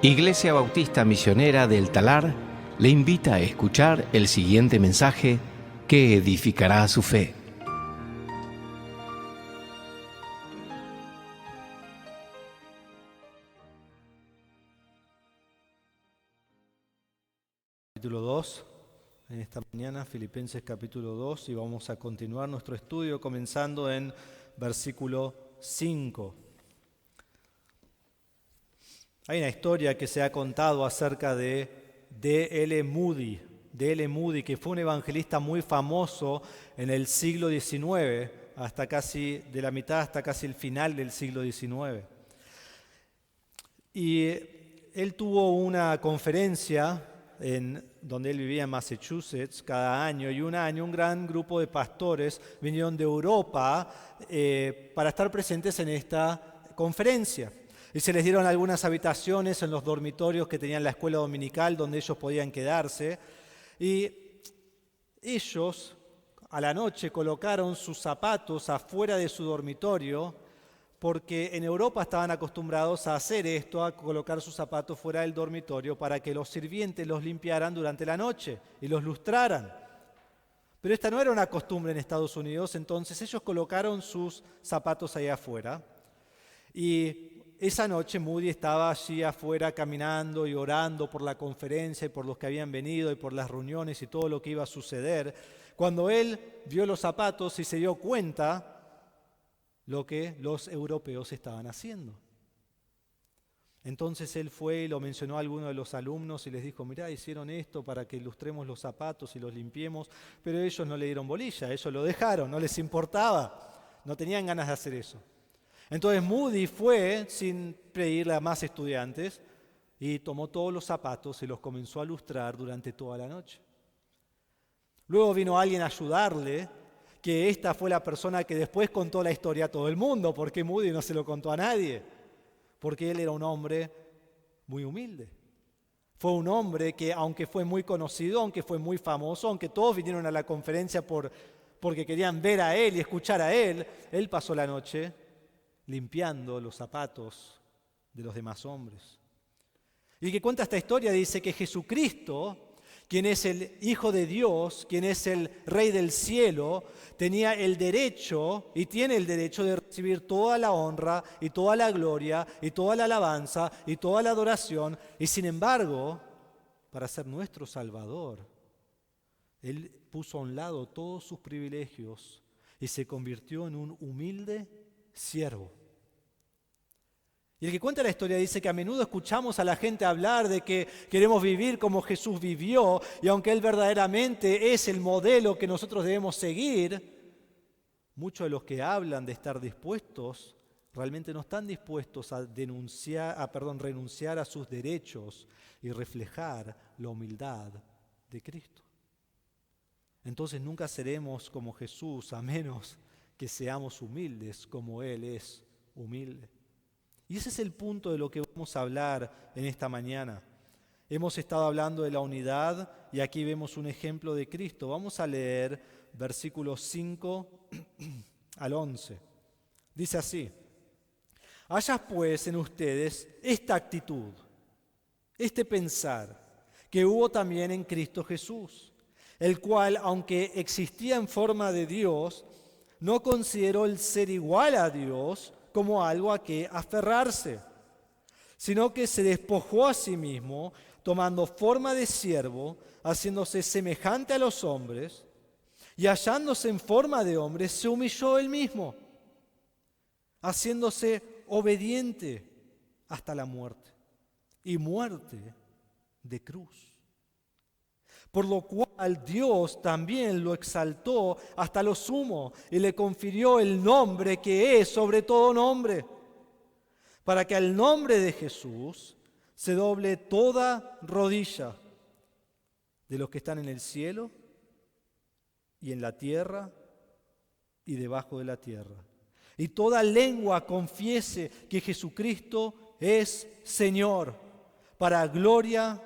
Iglesia Bautista Misionera del Talar le invita a escuchar el siguiente mensaje que edificará su fe. Capítulo 2, en esta mañana, Filipenses capítulo 2, y vamos a continuar nuestro estudio comenzando en versículo 5. Hay una historia que se ha contado acerca de D.L. Moody. D.L. Moody, que fue un evangelista muy famoso en el siglo XIX, hasta casi de la mitad hasta casi el final del siglo XIX. Y él tuvo una conferencia donde él vivía en Massachusetts cada año, y un año un gran grupo de pastores vinieron de Europa para estar presentes en esta conferencia. Y se les dieron algunas habitaciones en los dormitorios que tenían la escuela dominical donde ellos podían quedarse. Y ellos a la noche colocaron sus zapatos afuera de su dormitorio, porque en Europa estaban acostumbrados a hacer esto, a colocar sus zapatos fuera del dormitorio para que los sirvientes los limpiaran durante la noche y los lustraran. Pero esta no era una costumbre en Estados Unidos, entonces ellos colocaron sus zapatos ahí afuera. Y esa noche Moody estaba allí afuera caminando y orando por la conferencia y por los que habían venido y por las reuniones y todo lo que iba a suceder, cuando él vio los zapatos y se dio cuenta lo que los europeos estaban haciendo. Entonces él fue y lo mencionó a alguno de los alumnos y les dijo: mirá, hicieron esto para que ilustremos los zapatos y los limpiemos, pero ellos no le dieron bolilla, ellos lo dejaron, no les importaba, no tenían ganas de hacer eso. Entonces Moody fue, sin pedirle a más estudiantes, y tomó todos los zapatos y los comenzó a lustrar durante toda la noche. Luego vino alguien a ayudarle, que esta fue la persona que después contó la historia a todo el mundo, porque Moody no se lo contó a nadie, porque él era un hombre muy humilde. Fue un hombre que, aunque fue muy conocido, aunque fue muy famoso, aunque todos vinieron a la conferencia porque querían ver a él y escuchar a él pasó la noche limpiando los zapatos de los demás hombres. Y el que cuenta esta historia dice que Jesucristo, quien es el Hijo de Dios, quien es el Rey del cielo, tenía el derecho y tiene el derecho de recibir toda la honra y toda la gloria y toda la alabanza y toda la adoración. Y sin embargo, para ser nuestro Salvador, Él puso a un lado todos sus privilegios y se convirtió en un humilde siervo. Y el que cuenta la historia dice que a menudo escuchamos a la gente hablar de que queremos vivir como Jesús vivió, y aunque Él verdaderamente es el modelo que nosotros debemos seguir, muchos de los que hablan de estar dispuestos realmente no están dispuestos a renunciar a sus derechos y reflejar la humildad de Cristo. Entonces nunca seremos como Jesús a menos que seamos humildes como Él es humilde. Y ese es el punto de lo que vamos a hablar en esta mañana. Hemos estado hablando de la unidad y aquí vemos un ejemplo de Cristo. Vamos a leer versículos 5 al 11. Dice así: haya pues en ustedes esta actitud, este pensar, que hubo también en Cristo Jesús, el cual, aunque existía en forma de Dios, no consideró el ser igual a Dios como algo a que aferrarse, sino que se despojó a sí mismo, tomando forma de siervo, haciéndose semejante a los hombres, y hallándose en forma de hombre, se humilló él mismo, haciéndose obediente hasta la muerte, y muerte de cruz. Por lo cual Dios también lo exaltó hasta lo sumo y le confirió el nombre que es sobre todo nombre, para que al nombre de Jesús se doble toda rodilla de los que están en el cielo y en la tierra y debajo de la tierra, y toda lengua confiese que Jesucristo es Señor, para gloria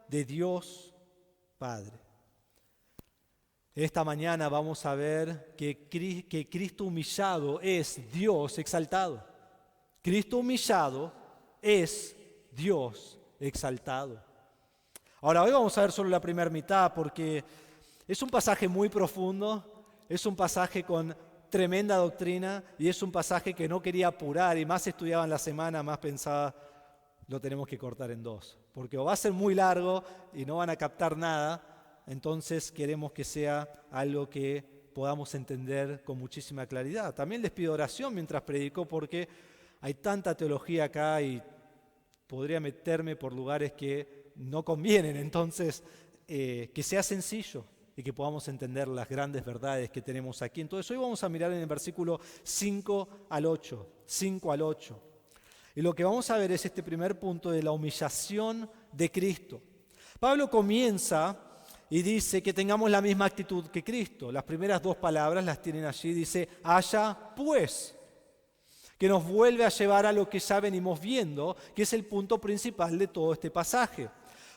de Dios Padre. Esta mañana vamos a ver que Cristo humillado es Dios exaltado. Cristo humillado es Dios exaltado. Ahora, hoy vamos a ver solo la primera mitad porque es un pasaje muy profundo, es un pasaje con tremenda doctrina y es un pasaje que no quería apurar y más estudiaba en la semana, más pensaba, lo tenemos que cortar en dos, porque o va a ser muy largo y no van a captar nada, entonces queremos que sea algo que podamos entender con muchísima claridad. También les pido oración mientras predico porque hay tanta teología acá y podría meterme por lugares que no convienen, entonces que sea sencillo y que podamos entender las grandes verdades que tenemos aquí. Entonces hoy vamos a mirar en el versículo 5 al 8, 5 al 8. Y lo que vamos a ver es este primer punto de la humillación de Cristo. Pablo comienza y dice que tengamos la misma actitud que Cristo. Las primeras dos palabras las tienen allí, dice, haya pues, que nos vuelve a llevar a lo que ya venimos viendo, que es el punto principal de todo este pasaje.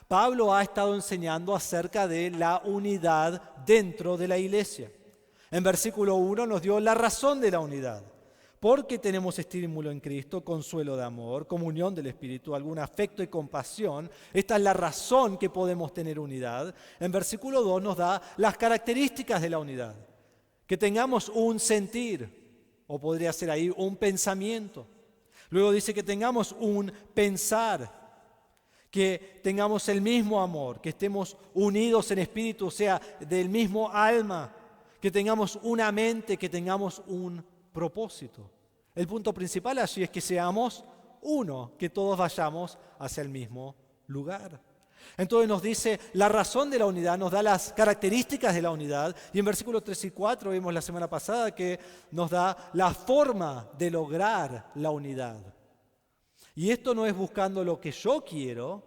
Pablo ha estado enseñando acerca de la unidad dentro de la iglesia. En versículo 1 nos dio la razón de la unidad. Porque tenemos estímulo en Cristo, consuelo de amor, comunión del Espíritu, algún afecto y compasión. Esta es la razón que podemos tener unidad. En versículo 2 nos da las características de la unidad. Que tengamos un sentir, o podría ser ahí un pensamiento. Luego dice que tengamos un pensar, que tengamos el mismo amor, que estemos unidos en espíritu, o sea, del mismo alma, que tengamos una mente, que tengamos un propósito. El punto principal allí es que seamos uno, que todos vayamos hacia el mismo lugar. Entonces nos dice la razón de la unidad, nos da las características de la unidad y en versículos 3 y 4 vimos la semana pasada que nos da la forma de lograr la unidad. Y esto no es buscando lo que yo quiero,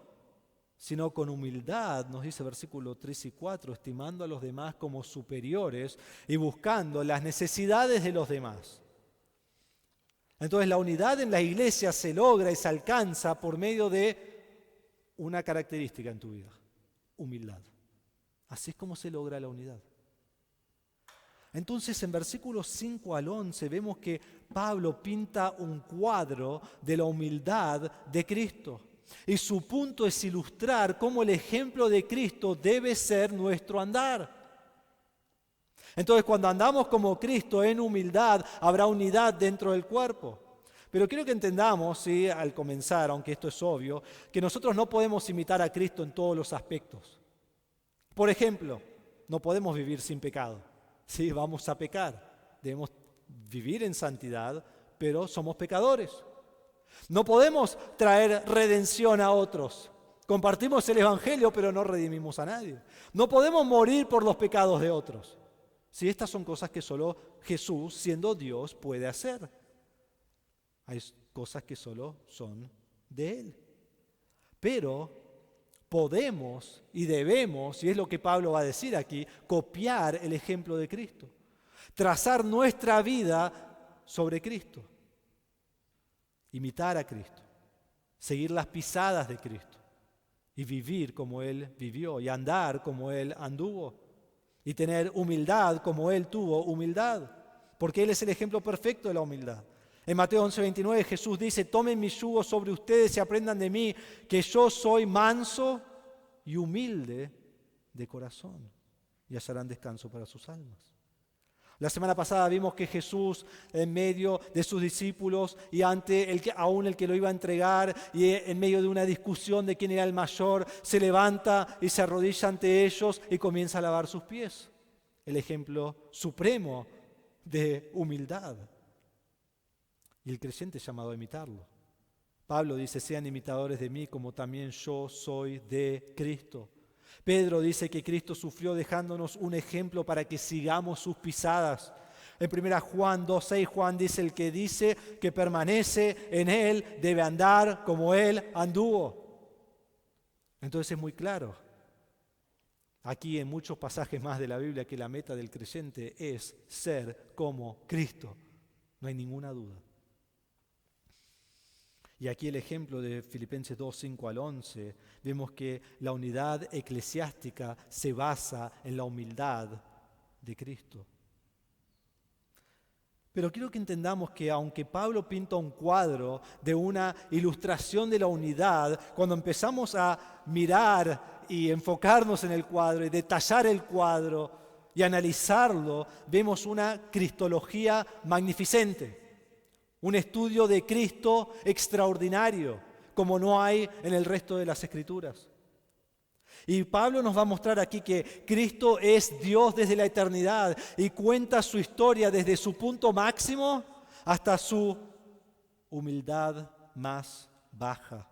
sino con humildad, nos dice versículos 3 y 4, estimando a los demás como superiores y buscando las necesidades de los demás. Entonces la unidad en la iglesia se logra y se alcanza por medio de una característica en tu vida, humildad. Así es como se logra la unidad. Entonces en versículos 5 al 11 vemos que Pablo pinta un cuadro de la humildad de Cristo. Y su punto es ilustrar cómo el ejemplo de Cristo debe ser nuestro andar. Entonces cuando andamos como Cristo en humildad, habrá unidad dentro del cuerpo. Pero quiero que entendamos, ¿sí?, al comenzar, aunque esto es obvio, que nosotros no podemos imitar a Cristo en todos los aspectos. Por ejemplo, no podemos vivir sin pecado. Sí, vamos a pecar. Debemos vivir en santidad, pero somos pecadores. No podemos traer redención a otros. Compartimos el Evangelio, pero no redimimos a nadie. No podemos morir por los pecados de otros. Sí, estas son cosas que solo Jesús, siendo Dios, puede hacer. Hay cosas que solo son de Él. Pero podemos y debemos, y es lo que Pablo va a decir aquí, copiar el ejemplo de Cristo. Trazar nuestra vida sobre Cristo. Imitar a Cristo. Seguir las pisadas de Cristo. Y vivir como Él vivió. Y andar como Él anduvo. Y tener humildad como Él tuvo humildad. Porque Él es el ejemplo perfecto de la humildad. En Mateo 11:29 Jesús dice, tomen mi yugo sobre ustedes y aprendan de mí, que yo soy manso y humilde de corazón, y hallarán descanso para sus almas. La semana pasada vimos que Jesús, en medio de sus discípulos y ante aún el que lo iba a entregar, y en medio de una discusión de quién era el mayor, se levanta y se arrodilla ante ellos y comienza a lavar sus pies. El ejemplo supremo de humildad. Y el creyente es llamado a imitarlo. Pablo dice, sean imitadores de mí como también yo soy de Cristo. Pedro dice que Cristo sufrió dejándonos un ejemplo para que sigamos sus pisadas. En 1 Juan 2:6 Juan dice, el que dice que permanece en Él debe andar como Él anduvo. Entonces es muy claro, aquí en muchos pasajes más de la Biblia, que la meta del creyente es ser como Cristo. No hay ninguna duda. Y aquí el ejemplo de Filipenses 2, 5 al 11, vemos que la unidad eclesiástica se basa en la humildad de Cristo. Pero quiero que entendamos que aunque Pablo pinta un cuadro de una ilustración de la unidad, cuando empezamos a mirar y enfocarnos en el cuadro y detallar el cuadro y analizarlo, vemos una cristología magnificente, un estudio de Cristo extraordinario, como no hay en el resto de las Escrituras. Y Pablo nos va a mostrar aquí que Cristo es Dios desde la eternidad y cuenta su historia desde su punto máximo hasta su humildad más baja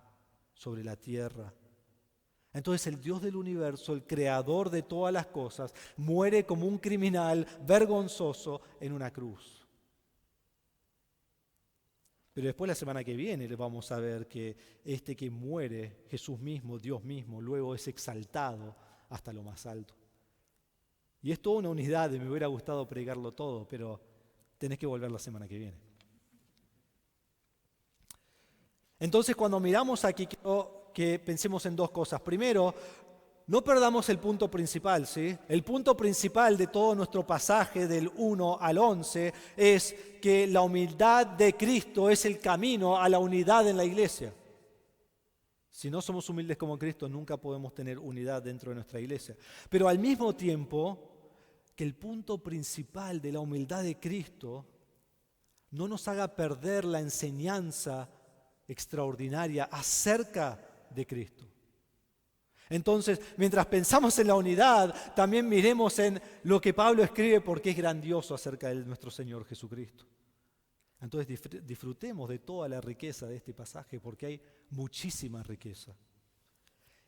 sobre la tierra. Entonces el Dios del universo, el creador de todas las cosas, muere como un criminal vergonzoso en una cruz. Pero después la semana que viene vamos a ver que este que muere, Jesús mismo, Dios mismo, luego es exaltado hasta lo más alto. Y es toda una unidad y me hubiera gustado predicarlo todo, pero tenés que volver la semana que viene. Entonces cuando miramos aquí quiero que pensemos en dos cosas. Primero, no perdamos el punto principal, ¿sí? El punto principal de todo nuestro pasaje del 1 al 11 es que la humildad de Cristo es el camino a la unidad en la iglesia. Si no somos humildes como Cristo, nunca podemos tener unidad dentro de nuestra iglesia. Pero al mismo tiempo, que el punto principal de la humildad de Cristo no nos haga perder la enseñanza extraordinaria acerca de Cristo. Entonces, mientras pensamos en la unidad, también miremos en lo que Pablo escribe porque es grandioso acerca de nuestro Señor Jesucristo. Entonces, disfrutemos de toda la riqueza de este pasaje porque hay muchísima riqueza.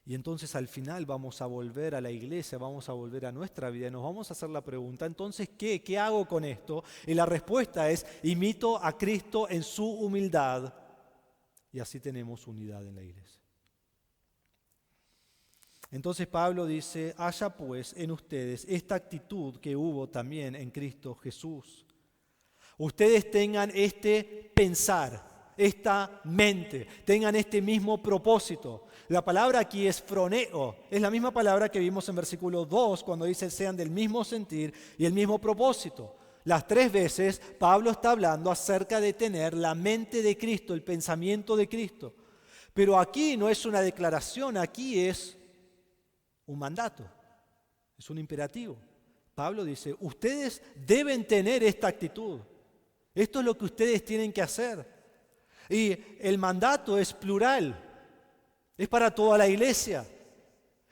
Y entonces al final vamos a volver a la iglesia, vamos a volver a nuestra vida y nos vamos a hacer la pregunta, entonces, ¿qué hago con esto? Y la respuesta es, imito a Cristo en su humildad y así tenemos unidad en la iglesia. Entonces Pablo dice, haya pues en ustedes esta actitud que hubo también en Cristo Jesús. Ustedes tengan este pensar, esta mente, tengan este mismo propósito. La palabra aquí es phroneo, es la misma palabra que vimos en versículo 2 cuando dice sean del mismo sentir y el mismo propósito. Las 3 veces Pablo está hablando acerca de tener la mente de Cristo, el pensamiento de Cristo. Pero aquí no es una declaración, aquí es un mandato, es un imperativo. Pablo dice, ustedes deben tener esta actitud. Esto es lo que ustedes tienen que hacer. Y el mandato es plural, es para toda la iglesia.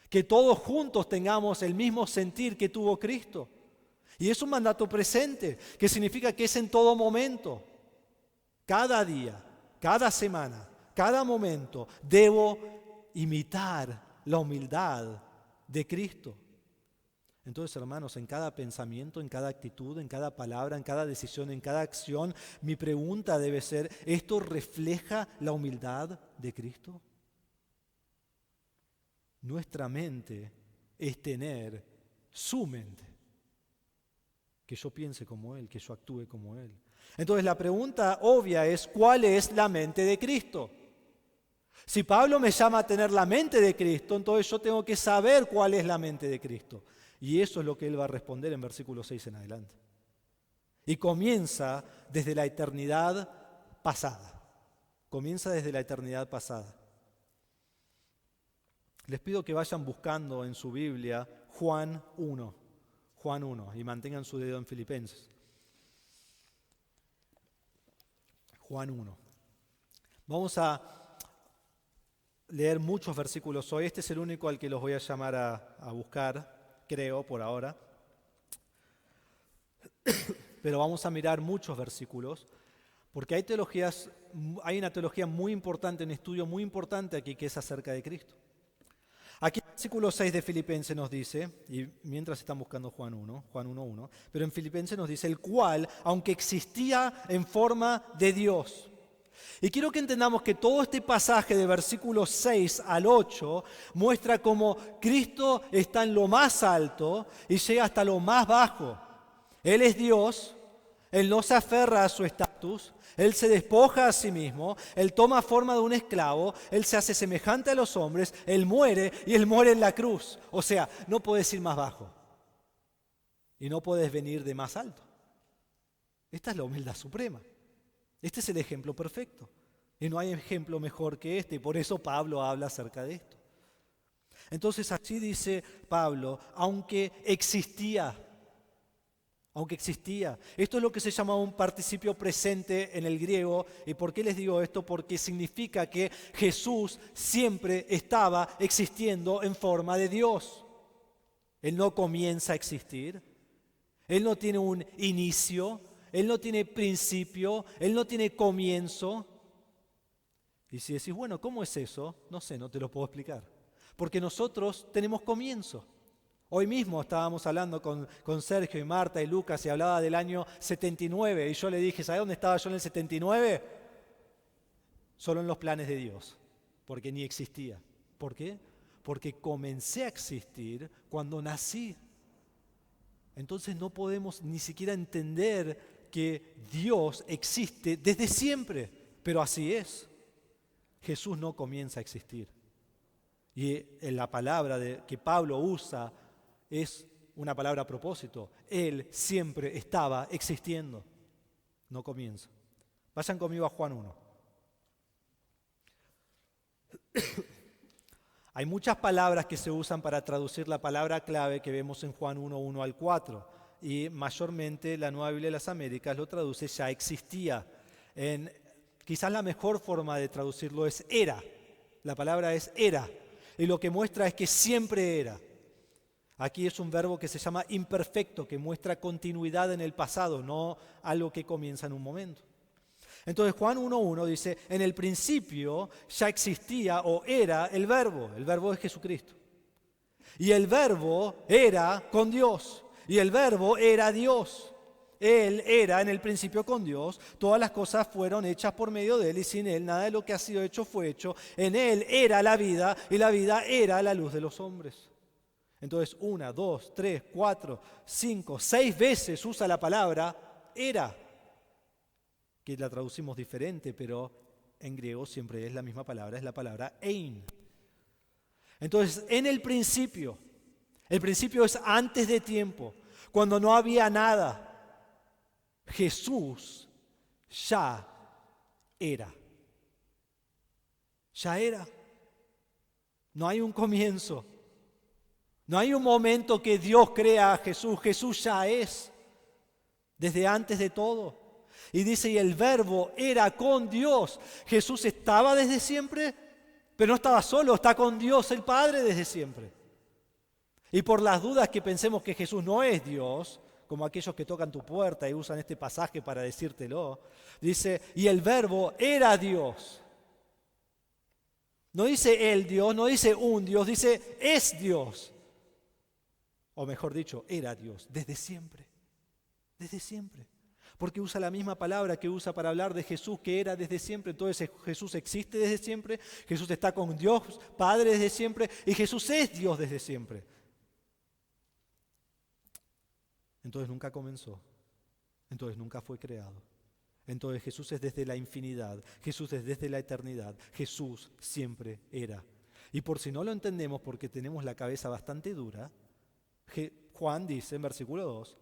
Que todos juntos tengamos el mismo sentir que tuvo Cristo. Y es un mandato presente, que significa que es en todo momento. Cada día, cada semana, cada momento, debo imitar la humildad de Cristo. Entonces, hermanos, en cada pensamiento, en cada actitud, en cada palabra, en cada decisión, en cada acción, mi pregunta debe ser, ¿esto refleja la humildad de Cristo? Nuestra mente es tener su mente. Que yo piense como Él, que yo actúe como Él. Entonces, la pregunta obvia es, ¿cuál es la mente de Cristo? Si Pablo me llama a tener la mente de Cristo, entonces yo tengo que saber cuál es la mente de Cristo. Y eso es lo que él va a responder en versículo 6 en adelante. Y comienza desde la eternidad pasada. Comienza desde la eternidad pasada. Les pido que vayan buscando en su Biblia Juan 1, y mantengan su dedo en Filipenses. Juan 1. Vamos a leer muchos versículos hoy. Este es el único al que los voy a llamar a buscar, creo, por ahora. Pero vamos a mirar muchos versículos, porque hay una teología muy importante, un estudio muy importante aquí que es acerca de Cristo. Aquí en el versículo 6 de Filipenses nos dice, y mientras están buscando Juan 1:1, pero en Filipenses nos dice, el cual, aunque existía en forma de Dios. Y quiero que entendamos que todo este pasaje de versículos 6 al 8 muestra cómo Cristo está en lo más alto y llega hasta lo más bajo. Él es Dios, Él no se aferra a su estatus, Él se despoja a sí mismo, Él toma forma de un esclavo, Él se hace semejante a los hombres, Él muere y Él muere en la cruz. O sea, no puedes ir más bajo y no puedes venir de más alto. Esta es la humildad suprema. Este es el ejemplo perfecto. Y no hay ejemplo mejor que este, y por eso Pablo habla acerca de esto. Entonces así dice Pablo, aunque existía. Esto es lo que se llama un participio presente en el griego. ¿Y por qué les digo esto? Porque significa que Jesús siempre estaba existiendo en forma de Dios. Él no comienza a existir, Él no tiene un inicio, Él no tiene principio, Él no tiene comienzo. Y si decís, bueno, ¿cómo es eso? No sé, no te lo puedo explicar. Porque nosotros tenemos comienzo. Hoy mismo estábamos hablando con Sergio y Marta y Lucas y hablaba del año 79 y yo le dije, ¿sabes dónde estaba yo en el 79? Solo en los planes de Dios, porque ni existía. ¿Por qué? Porque comencé a existir cuando nací. Entonces no podemos ni siquiera entender que Dios existe desde siempre, pero así es. Jesús no comienza a existir. Y la palabra que Pablo usa es una palabra a propósito. Él siempre estaba existiendo, no comienza. Vayan conmigo a Juan 1. Hay muchas palabras que se usan para traducir la palabra clave que vemos en Juan 1, 1 al 4. Y mayormente la Nueva Biblia de las Américas lo traduce ya existía. Quizás la mejor forma de traducirlo es era. La palabra es era. Y lo que muestra es que siempre era. Aquí es un verbo que se llama imperfecto, que muestra continuidad en el pasado, no algo que comienza en un momento. Entonces Juan 1.1 dice, en el principio ya existía o era el verbo es Jesucristo. Y el verbo era con Dios, y el verbo era Dios. Él era en el principio con Dios, todas las cosas fueron hechas por medio de Él y sin Él nada de lo que ha sido hecho fue hecho. En Él era la vida y la vida era la luz de los hombres. Entonces 1, 2, 3, 4, 5, 6 veces usa la palabra era, que la traducimos diferente, pero en griego siempre es la misma palabra, es la palabra ein. Entonces en el principio es antes de tiempo, cuando no había nada. Jesús ya era. Ya era. No hay un comienzo. No hay un momento que Dios crea a Jesús. Jesús ya es. Desde antes de todo. Y dice, y el verbo era con Dios. Jesús estaba desde siempre, pero no estaba solo, está con Dios el Padre desde siempre. Y por las dudas que pensemos que Jesús no es Dios, como aquellos que tocan tu puerta y usan este pasaje para decírtelo, dice, y el verbo era Dios. No dice el Dios, no dice un Dios, dice es Dios. O mejor dicho, era Dios, desde siempre. Desde siempre. Porque usa la misma palabra que usa para hablar de Jesús, que era desde siempre. Entonces Jesús existe desde siempre, Jesús está con Dios Padre desde siempre, y Jesús es Dios desde siempre. Entonces nunca comenzó, entonces nunca fue creado. Entonces Jesús es desde la infinidad, Jesús es desde la eternidad, Jesús siempre era. Y por si no lo entendemos porque tenemos la cabeza bastante dura, Juan dice en versículo 2,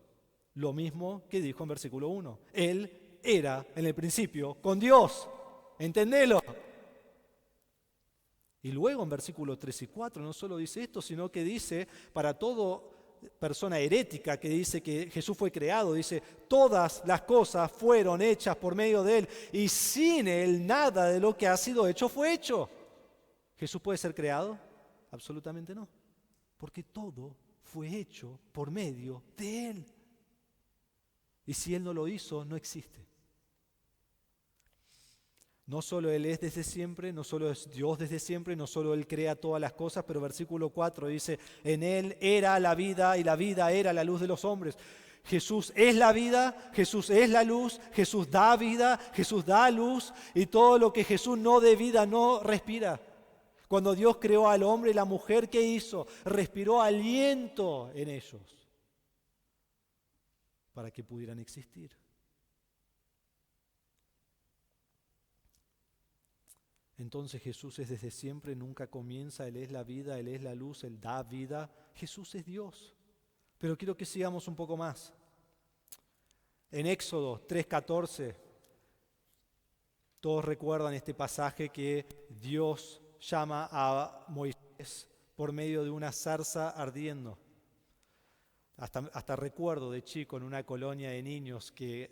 lo mismo que dijo en versículo 1. Él era en el principio con Dios, entendelo. Y luego en versículos 3 y 4 no solo dice esto, sino que dice para todo persona herética que dice que Jesús fue creado, dice, todas las cosas fueron hechas por medio de Él y sin Él nada de lo que ha sido hecho fue hecho. ¿Jesús puede ser creado? Absolutamente no, porque todo fue hecho por medio de Él. Y si Él no lo hizo, no existe. No solo Él es desde siempre, no solo es Dios desde siempre, no solo Él crea todas las cosas, pero versículo 4 dice, en Él era la vida y la vida era la luz de los hombres. Jesús es la vida, Jesús es la luz, Jesús da vida, Jesús da luz y todo lo que Jesús no dé vida no respira. Cuando Dios creó al hombre y la mujer, ¿qué hizo? Respiró aliento en ellos para que pudieran existir. Entonces Jesús es desde siempre, nunca comienza, Él es la vida, Él es la luz, Él da vida. Jesús es Dios. Pero quiero que sigamos un poco más. En Éxodo 3:14, todos recuerdan este pasaje que Dios llama a Moisés por medio de una zarza ardiendo. Hasta recuerdo de chico en una colonia de niños que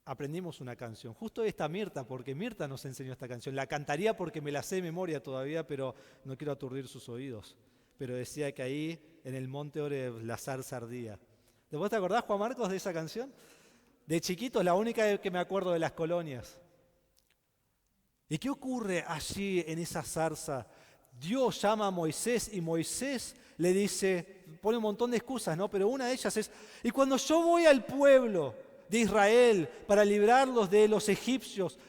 aprendimos una canción. Justo esta Mirta, porque Mirta nos enseñó esta canción. La cantaría porque me la sé de memoria todavía, pero no quiero aturdir sus oídos. Pero decía que ahí en el monte Oreb la zarza ardía. ¿Vos te acordás, Juan Marcos, de esa canción? De chiquito es la única que me acuerdo de las colonias. ¿Y qué ocurre allí en esa zarza? Dios llama a Moisés y Moisés le dice, pone un montón de excusas, ¿no? Pero una de ellas es, y cuando yo voy al pueblo de Israel para librarlos de los egipcios,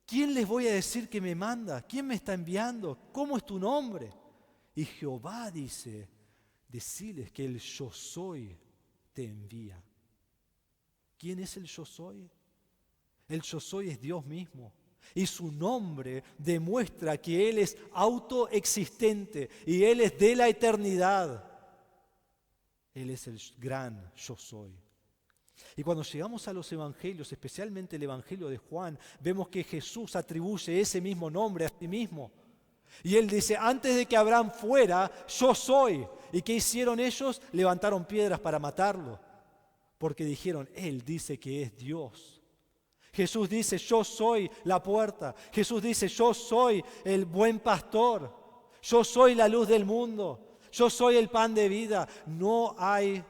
¿quién les voy a decir que me manda? ¿Quién me está enviando? ¿Cómo es tu nombre? Y Jehová dice, deciles que el yo soy te envía. ¿Quién es el yo soy? El yo soy es Dios mismo. Y su nombre demuestra que Él es autoexistente y Él es de la eternidad. Él es el gran yo soy. Y cuando llegamos a los evangelios, especialmente el evangelio de Juan, vemos que Jesús atribuye ese mismo nombre a sí mismo. Y Él dice, antes de que Abraham fuera, yo soy. ¿Y qué hicieron ellos? Levantaron piedras para matarlo. Porque dijeron, Él dice que es Dios. Jesús dice, yo soy la puerta. Jesús dice, yo soy el buen pastor. Yo soy la luz del mundo. Yo soy el pan de vida. No hay,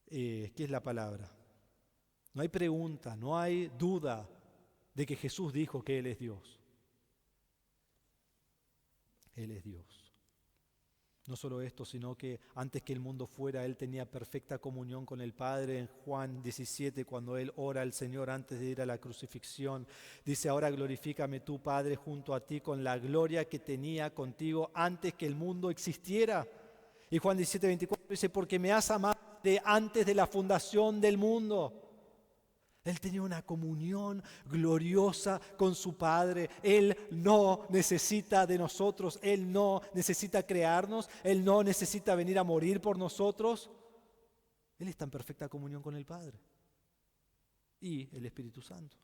¿qué es la palabra? No hay pregunta, no hay duda de que Jesús dijo que Él es Dios. Él es Dios. No solo esto, sino que antes que el mundo fuera, Él tenía perfecta comunión con el Padre. En Juan 17, cuando Él ora al Señor antes de ir a la crucifixión, dice, ahora glorifícame tú, Padre, junto a ti con la gloria que tenía contigo antes que el mundo existiera. Y Juan 17, 24 dice, porque me has amado antes de la fundación del mundo. Él tenía una comunión gloriosa con su Padre. Él no necesita de nosotros. Él no necesita crearnos. Él no necesita venir a morir por nosotros. Él está en perfecta comunión con el Padre y el Espíritu Santo.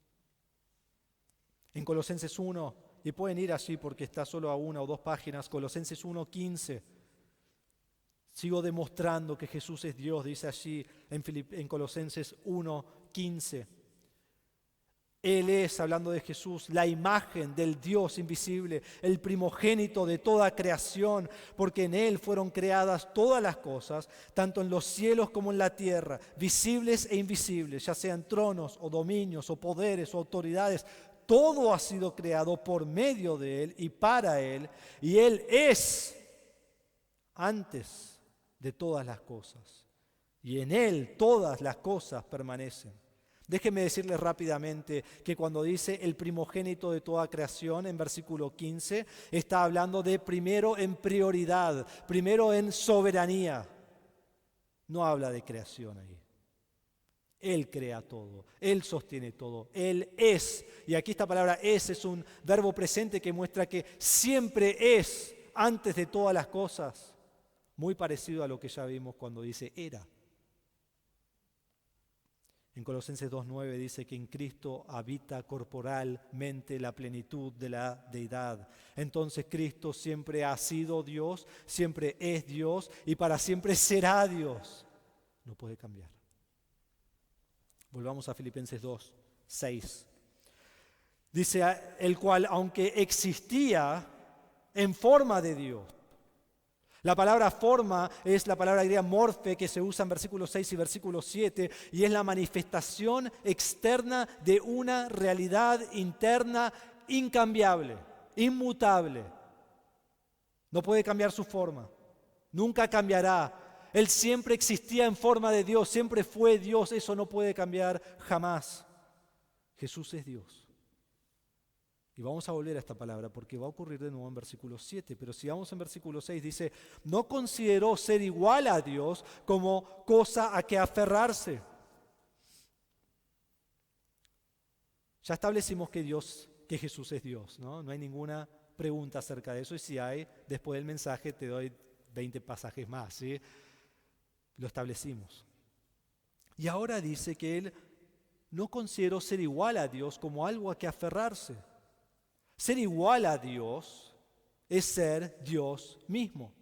En Colosenses 1, y pueden ir allí porque está solo a 1 o 2 páginas, Colosenses 1:15. Sigo demostrando que Jesús es Dios, dice allí en Colosenses 1:15. Él es, hablando de Jesús, la imagen del Dios invisible, el primogénito de toda creación, porque en Él fueron creadas todas las cosas, tanto en los cielos como en la tierra, visibles e invisibles, ya sean tronos o dominios o poderes o autoridades. Todo ha sido creado por medio de Él y para Él, y Él es antes de todas las cosas, y en Él todas las cosas permanecen. Déjenme decirles rápidamente que cuando dice el primogénito de toda creación, en versículo 15, está hablando de primero en prioridad, primero en soberanía. No habla de creación ahí. Él crea todo, Él sostiene todo, Él es. Y aquí esta palabra es un verbo presente que muestra que siempre es antes de todas las cosas. Muy parecido a lo que ya vimos cuando dice era. En Colosenses 2:9 dice que en Cristo habita corporalmente la plenitud de la deidad. Entonces Cristo siempre ha sido Dios, siempre es Dios y para siempre será Dios. No puede cambiar. Volvamos a Filipenses 2:6. Dice, el cual, aunque existía en forma de Dios. La palabra forma es la palabra griega morfe que se usa en versículo 6 y versículo 7 y es la manifestación externa de una realidad interna incambiable, inmutable. No puede cambiar su forma, nunca cambiará. Él siempre existía en forma de Dios, siempre fue Dios, eso no puede cambiar jamás. Jesús es Dios. Y vamos a volver a esta palabra porque va a ocurrir de nuevo en versículo 7. Pero si vamos en versículo 6, dice, no consideró ser igual a Dios como cosa a que aferrarse. Ya establecimos que Jesús es Dios, ¿no? No hay ninguna pregunta acerca de eso. Y si hay, después del mensaje te doy 20 pasajes más, ¿sí? Lo establecimos. Y ahora dice que él no consideró ser igual a Dios como algo a que aferrarse. Ser igual a Dios es ser Dios mismo.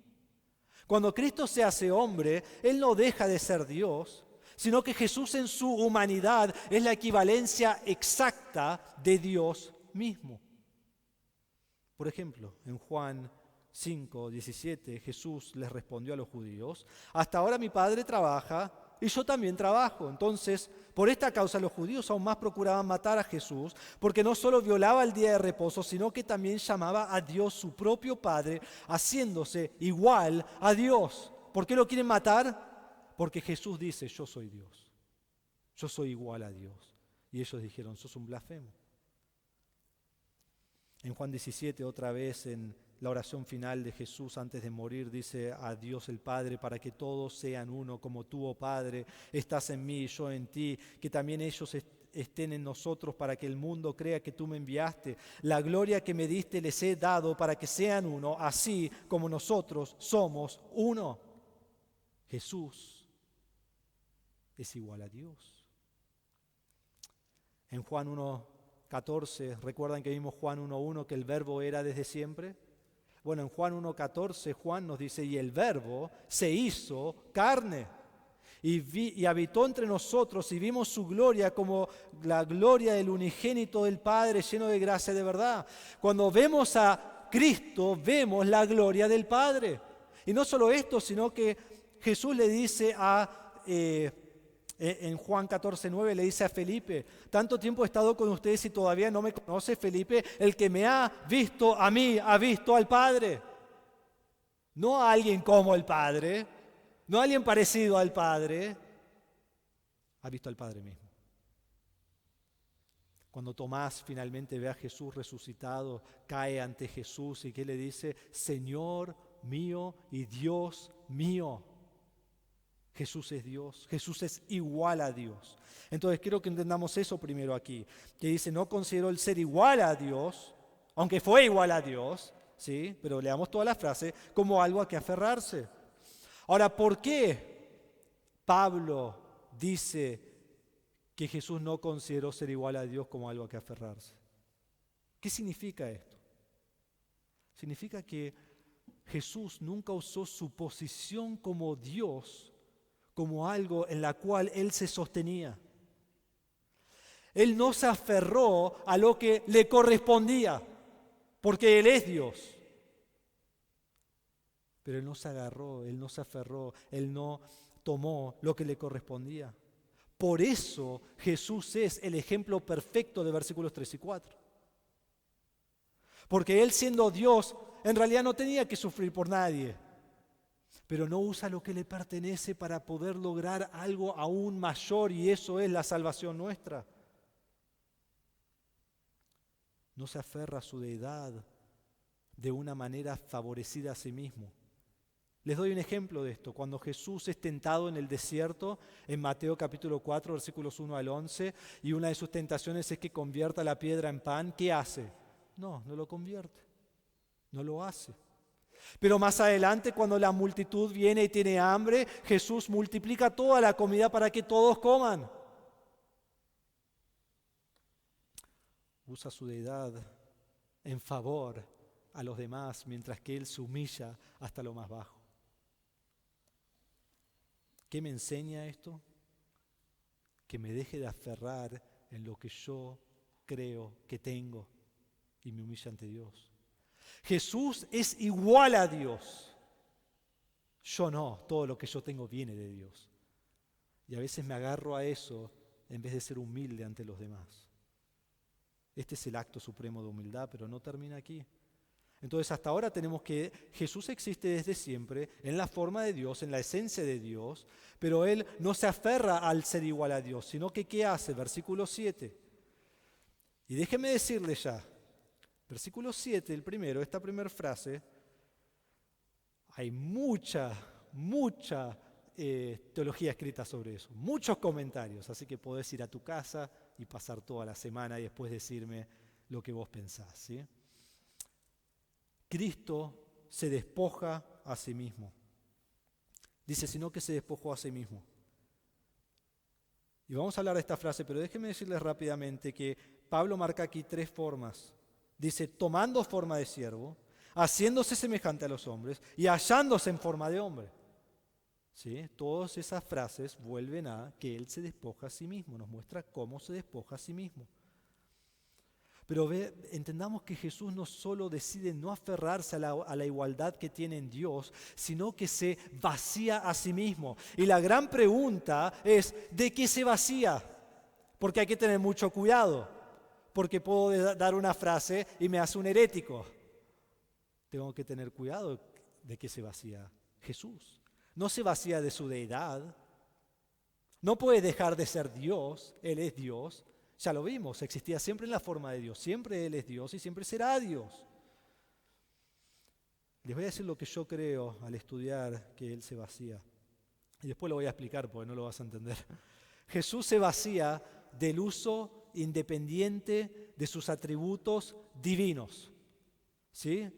Cuando Cristo se hace hombre, Él no deja de ser Dios, sino que Jesús en su humanidad es la equivalencia exacta de Dios mismo. Por ejemplo, en Juan 5:17, Jesús les respondió a los judíos: hasta ahora mi Padre trabaja y yo también trabajo. Entonces, por esta causa los judíos aún más procuraban matar a Jesús, porque no solo violaba el día de reposo, sino que también llamaba a Dios su propio Padre, haciéndose igual a Dios. ¿Por qué lo quieren matar? Porque Jesús dice: yo soy Dios, yo soy igual a Dios. Y ellos dijeron: sos un blasfemo. En Juan 17, otra vez en la oración final de Jesús antes de morir, dice a Dios el Padre: para que todos sean uno, como tú, oh Padre, estás en mí y yo en ti, que también ellos estén en nosotros, para que el mundo crea que tú me enviaste. La gloria que me diste les he dado para que sean uno, así como nosotros somos uno. Jesús es igual a Dios. En Juan 1:14, ¿recuerdan que vimos Juan 1:1 que el verbo era desde siempre? Bueno, en Juan 1:14 Juan nos dice: y el verbo se hizo carne y habitó entre nosotros, y vimos su gloria como la gloria del unigénito del Padre, lleno de gracia y de verdad. Cuando vemos a Cristo, vemos la gloria del Padre. Y no solo esto, sino que Jesús le dice en Juan 14:9 le dice a Felipe: tanto tiempo he estado con ustedes y todavía no me conoce, Felipe. El que me ha visto a mí, ha visto al Padre. No a alguien como el Padre, no a alguien parecido al Padre, ha visto al Padre mismo. Cuando Tomás finalmente ve a Jesús resucitado, cae ante Jesús y ¿qué le dice? Señor mío y Dios mío. Jesús es Dios, Jesús es igual a Dios. Entonces quiero que entendamos eso primero aquí, que dice: no consideró el ser igual a Dios, aunque fue igual a Dios, ¿sí? Pero leamos toda la frase, como algo a que aferrarse. Ahora, ¿por qué Pablo dice que Jesús no consideró ser igual a Dios como algo a que aferrarse? ¿Qué significa esto? Significa que Jesús nunca usó su posición como Dios como algo en la cual Él se sostenía. Él no se aferró a lo que le correspondía, porque Él es Dios. Pero Él no se agarró, Él no se aferró, Él no tomó lo que le correspondía. Por eso Jesús es el ejemplo perfecto de versículos 3 y 4. Porque Él, siendo Dios, en realidad no tenía que sufrir por nadie, pero no usa lo que le pertenece para poder lograr algo aún mayor, y eso es la salvación nuestra. No se aferra a su deidad de una manera favorecida a sí mismo. Les doy un ejemplo de esto. Cuando Jesús es tentado en el desierto, en Mateo capítulo 4, versículos 1 al 11, y una de sus tentaciones es que convierta la piedra en pan, ¿qué hace? No lo convierte, no lo hace. Pero más adelante, cuando la multitud viene y tiene hambre, Jesús multiplica toda la comida para que todos coman. Usa su deidad en favor a los demás, mientras que Él se humilla hasta lo más bajo. ¿Qué me enseña esto? Que me deje de aferrar en lo que yo creo que tengo y me humilla ante Dios. Jesús es igual a Dios. Yo no, todo lo que yo tengo viene de Dios. Y a veces me agarro a eso en vez de ser humilde ante los demás. Este es el acto supremo de humildad, pero no termina aquí. Entonces hasta ahora tenemos que Jesús existe desde siempre en la forma de Dios, en la esencia de Dios, pero Él no se aferra al ser igual a Dios, sino que ¿qué hace? Versículo 7. Y déjeme decirle ya, versículo 7, el primero, esta primera frase, hay mucha teología escrita sobre eso, muchos comentarios, así que podés ir a tu casa y pasar toda la semana y después decirme lo que vos pensás, ¿sí? Cristo se despoja a sí mismo. Dice, sino que se despojó a sí mismo. Y vamos a hablar de esta frase, pero déjenme decirles rápidamente que Pablo marca aquí 3 formas. Dice, tomando forma de siervo, haciéndose semejante a los hombres y hallándose en forma de hombre. ¿Sí? Todas esas frases vuelven a que Él se despoja a sí mismo, nos muestra cómo se despoja a sí mismo. Pero entendamos que Jesús no solo decide no aferrarse a la igualdad que tiene en Dios, sino que se vacía a sí mismo. Y la gran pregunta es, ¿de qué se vacía? Porque hay que tener mucho cuidado, porque puedo dar una frase y me hace un herético. Tengo que tener cuidado de qué se vacía Jesús. No se vacía de su deidad, no puede dejar de ser Dios, Él es Dios. Ya lo vimos, existía siempre en la forma de Dios, siempre Él es Dios y siempre será Dios. Les voy a decir lo que yo creo al estudiar que Él se vacía. Y después lo voy a explicar porque no lo vas a entender. Jesús se vacía del uso independiente de sus atributos divinos. ¿Sí?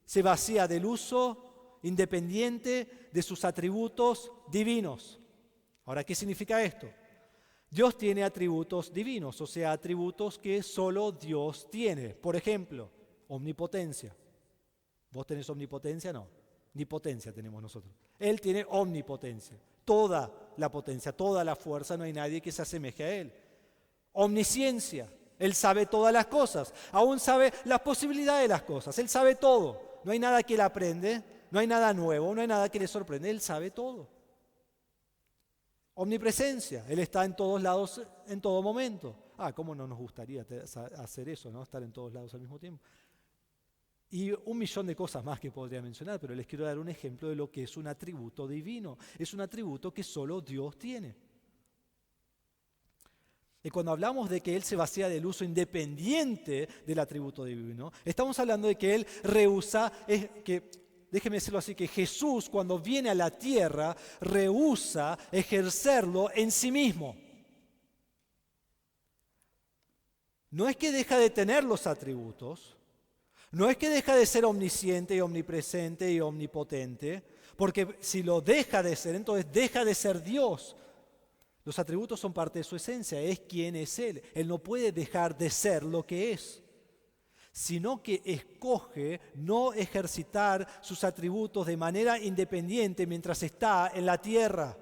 Se vacía del uso independiente de sus atributos divinos. Ahora, ¿qué significa esto? Dios tiene atributos divinos, o sea, atributos que solo Dios tiene. Por ejemplo, omnipotencia. ¿Vos tenés omnipotencia? No. Ni potencia tenemos nosotros. Él tiene omnipotencia. Toda la potencia, toda la fuerza, no hay nadie que se asemeje a Él. Omnisciencia. Él sabe todas las cosas. Aún sabe las posibilidades de las cosas. Él sabe todo. No hay nada que Él aprende, no hay nada nuevo, no hay nada que le sorprende. Él sabe todo. Omnipresencia, Él está en todos lados en todo momento. ¿Cómo no nos gustaría hacer eso, ¿no? Estar en todos lados al mismo tiempo? Y un millón de cosas más que podría mencionar, pero les quiero dar un ejemplo de lo que es un atributo divino. Es un atributo que solo Dios tiene. Y cuando hablamos de que Él se vacía del uso independiente del atributo divino, estamos hablando de que Él rehúsa, déjeme decirlo así, que Jesús cuando viene a la tierra rehúsa ejercerlo en sí mismo. No es que deja de tener los atributos, no es que deja de ser omnisciente y omnipresente y omnipotente, porque si lo deja de ser, entonces deja de ser Dios. Los atributos son parte de su esencia, es quien es Él. Él no puede dejar de ser lo que es, sino que escoge no ejercitar sus atributos de manera independiente mientras está en la tierra.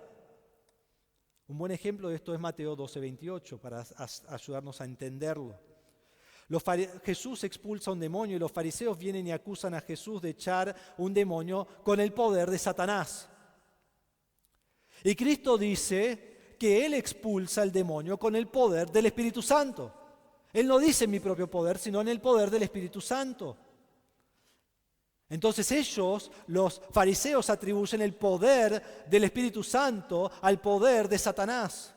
Un buen ejemplo de esto es Mateo 12:28, para ayudarnos a entenderlo. Jesús expulsa un demonio y los fariseos vienen y acusan a Jesús de echar un demonio con el poder de Satanás. Y Cristo dice que Él expulsa el demonio con el poder del Espíritu Santo. Él no dice en mi propio poder, sino en el poder del Espíritu Santo. Entonces ellos, los fariseos, atribuyen el poder del Espíritu Santo al poder de Satanás.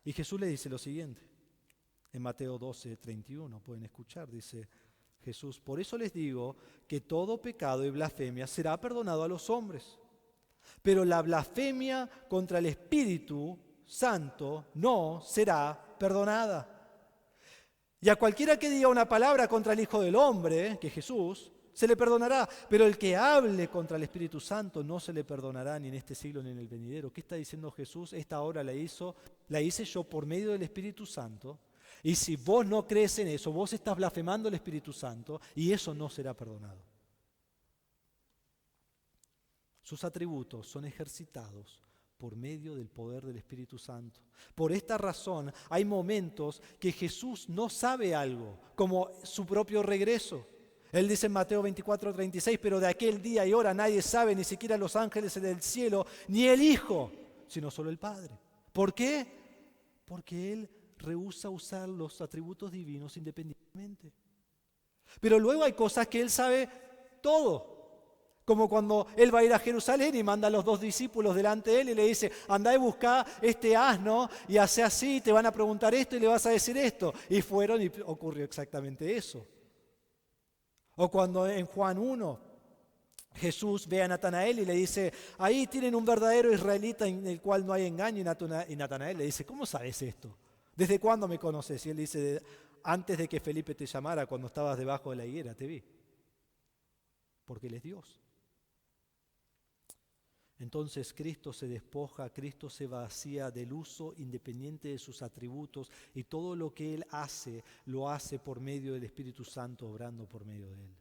Y Jesús le dice lo siguiente, en Mateo 12:31, pueden escuchar, dice Jesús, por eso les digo que todo pecado y blasfemia será perdonado a los hombres, pero la blasfemia contra el Espíritu Santo no será perdonada. Y a cualquiera que diga una palabra contra el Hijo del Hombre, que es Jesús, se le perdonará. Pero el que hable contra el Espíritu Santo no se le perdonará ni en este siglo ni en el venidero. ¿Qué está diciendo Jesús? Esta obra la hice yo por medio del Espíritu Santo. Y si vos no crees en eso, vos estás blasfemando el Espíritu Santo y eso no será perdonado. Sus atributos son ejercitados por medio del poder del Espíritu Santo. Por esta razón hay momentos que Jesús no sabe algo, como su propio regreso. Él dice en Mateo 24:36, pero de aquel día y hora nadie sabe, ni siquiera los ángeles del cielo, ni el Hijo, sino solo el Padre. ¿Por qué? Porque Él rehúsa usar los atributos divinos independientemente. Pero luego hay cosas que Él sabe todo. Como cuando Él va a ir a Jerusalén y manda a los 2 discípulos delante de Él y le dice, andá y buscá este asno y hace así, te van a preguntar esto y le vas a decir esto. Y fueron y ocurrió exactamente eso. O cuando en Juan 1, Jesús ve a Natanael y le dice, ahí tienen un verdadero israelita en el cual no hay engaño. Y Natanael le dice, ¿cómo sabes esto? ¿Desde cuándo me conoces? Y él dice, antes de que Felipe te llamara, cuando estabas debajo de la higuera, te vi. Porque Él es Dios. Entonces Cristo se despoja, Cristo se vacía del uso independiente de sus atributos y todo lo que Él hace, lo hace por medio del Espíritu Santo, obrando por medio de Él.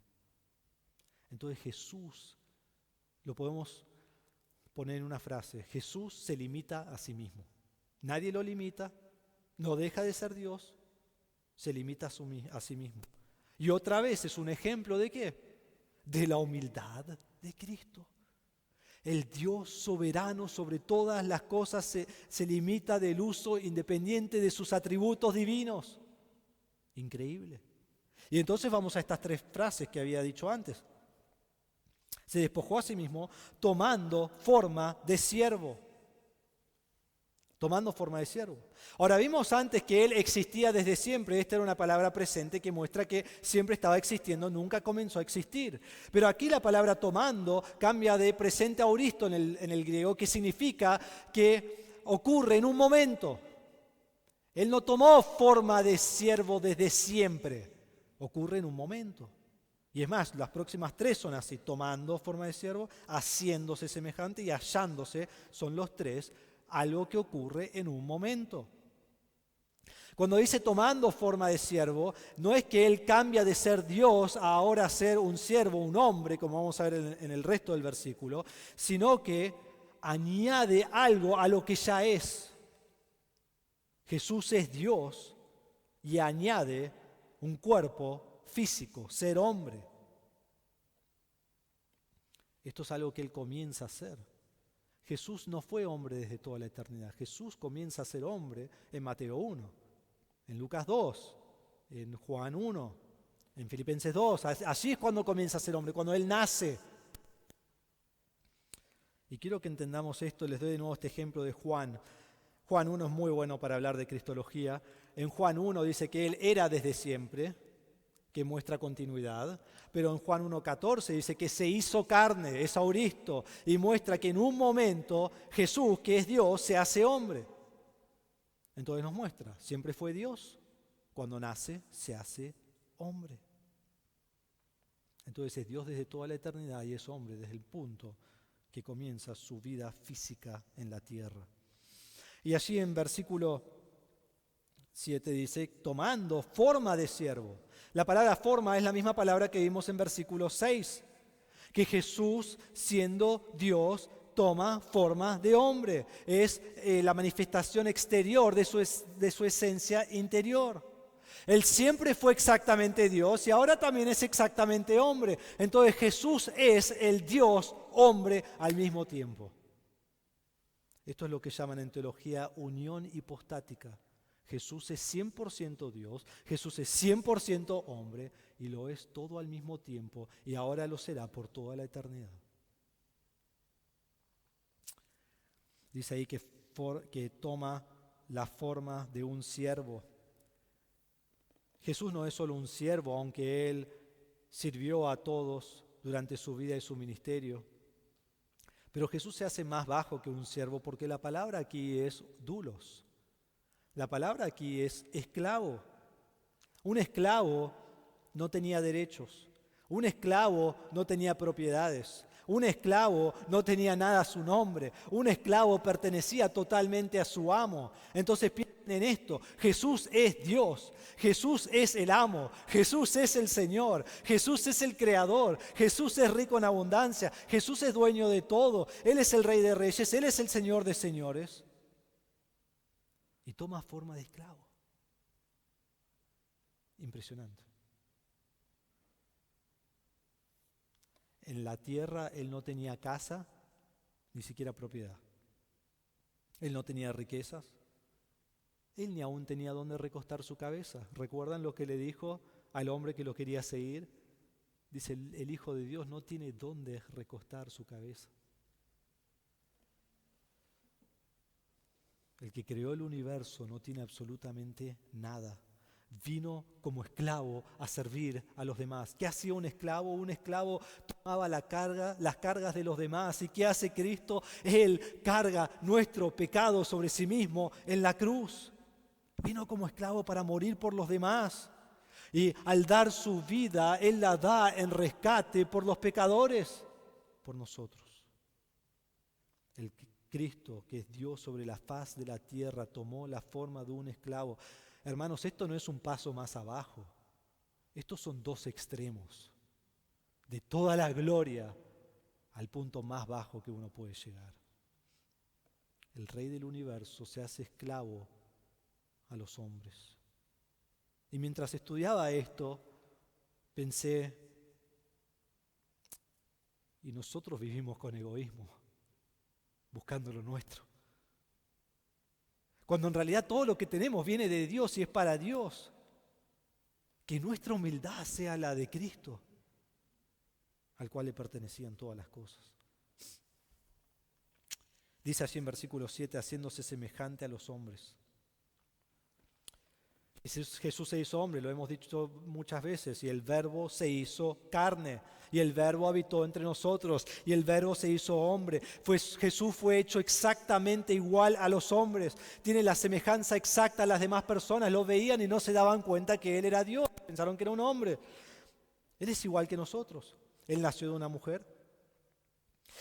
Entonces Jesús, lo podemos poner en una frase, Jesús se limita a sí mismo. Nadie lo limita, no deja de ser Dios, se limita a sí mismo. Y otra vez es un ejemplo ¿de qué? De la humildad de Cristo. El Dios soberano sobre todas las cosas se limita del uso independiente de sus atributos divinos. Increíble. Y entonces vamos a estas tres frases que había dicho antes. Se despojó a sí mismo tomando forma de siervo. Tomando forma de siervo. Ahora vimos antes que Él existía desde siempre. Esta era una palabra presente que muestra que siempre estaba existiendo, nunca comenzó a existir. Pero aquí la palabra tomando cambia de presente a auristo en el griego, que significa que ocurre en un momento. Él no tomó forma de siervo desde siempre, ocurre en un momento. Y es más, las próximas tres son así, tomando forma de siervo, haciéndose semejante y hallándose, son los tres, algo que ocurre en un momento. Cuando dice tomando forma de siervo, no es que Él cambia de ser Dios a ahora ser un siervo, un hombre, como vamos a ver en el resto del versículo, sino que añade algo a lo que ya es. Jesús es Dios y añade un cuerpo físico, ser hombre. Esto es algo que Él comienza a hacer. Jesús no fue hombre desde toda la eternidad. Jesús comienza a ser hombre en Mateo 1, en Lucas 2, en Juan 1, en Filipenses 2. Allí es cuando comienza a ser hombre, cuando Él nace. Y quiero que entendamos esto, les doy de nuevo este ejemplo de Juan. Juan 1 es muy bueno para hablar de cristología. En Juan 1 dice que Él era desde siempre, que muestra continuidad, pero en Juan 1:14 dice que se hizo carne, es auristo, y muestra que en un momento Jesús, que es Dios, se hace hombre. Entonces nos muestra, siempre fue Dios, cuando nace se hace hombre. Entonces es Dios desde toda la eternidad y es hombre desde el punto que comienza su vida física en la tierra. Y allí en versículo 7 dice, tomando forma de siervo. La palabra forma es la misma palabra que vimos en versículo 6, que Jesús, siendo Dios, toma forma de hombre. Es la manifestación exterior de su esencia interior. Él siempre fue exactamente Dios y ahora también es exactamente hombre. Entonces Jesús es el Dios hombre al mismo tiempo. Esto es lo que llaman en teología unión hipostática. Jesús es 100% Dios, Jesús es 100% hombre y lo es todo al mismo tiempo y ahora lo será por toda la eternidad. Dice ahí que toma la forma de un siervo. Jesús no es solo un siervo, aunque Él sirvió a todos durante su vida y su ministerio. Pero Jesús se hace más bajo que un siervo porque la palabra aquí es doulos. La palabra aquí es esclavo. Un esclavo no tenía derechos. Un esclavo no tenía propiedades. Un esclavo no tenía nada a su nombre. Un esclavo pertenecía totalmente a su amo. Entonces piensen en esto. Jesús es Dios. Jesús es el amo. Jesús es el Señor. Jesús es el Creador. Jesús es rico en abundancia. Jesús es dueño de todo. Él es el Rey de Reyes. Él es el Señor de señores. Y toma forma de esclavo. Impresionante. En la tierra Él no tenía casa, ni siquiera propiedad. Él no tenía riquezas. Él ni aún tenía dónde recostar su cabeza. ¿Recuerdan lo que le dijo al hombre que lo quería seguir? Dice, el Hijo de Dios no tiene dónde recostar su cabeza. El que creó el universo no tiene absolutamente nada. Vino como esclavo a servir a los demás. ¿Qué hacía un esclavo? Un esclavo tomaba las cargas de los demás. ¿Y qué hace Cristo? Él carga nuestro pecado sobre sí mismo en la cruz. Vino como esclavo para morir por los demás. Y al dar su vida, Él la da en rescate por los pecadores, por nosotros. El Cristo, que es Dios sobre la faz de la tierra, tomó la forma de un esclavo. Hermanos, esto no es un paso más abajo. Estos son dos extremos de toda la gloria al punto más bajo que uno puede llegar. El Rey del universo se hace esclavo a los hombres. Y mientras estudiaba esto, pensé, y nosotros vivimos con egoísmo, buscando lo nuestro. Cuando en realidad todo lo que tenemos viene de Dios y es para Dios. Que nuestra humildad sea la de Cristo, al cual le pertenecían todas las cosas. Dice allí en versículo 7, haciéndose semejante a los hombres. Jesús se hizo hombre, lo hemos dicho muchas veces, y el Verbo se hizo carne, y el Verbo habitó entre nosotros, y el Verbo se hizo hombre. Jesús fue hecho exactamente igual a los hombres, tiene la semejanza exacta a las demás personas, lo veían y no se daban cuenta que Él era Dios, pensaron que era un hombre. Él es igual que nosotros, Él nació de una mujer,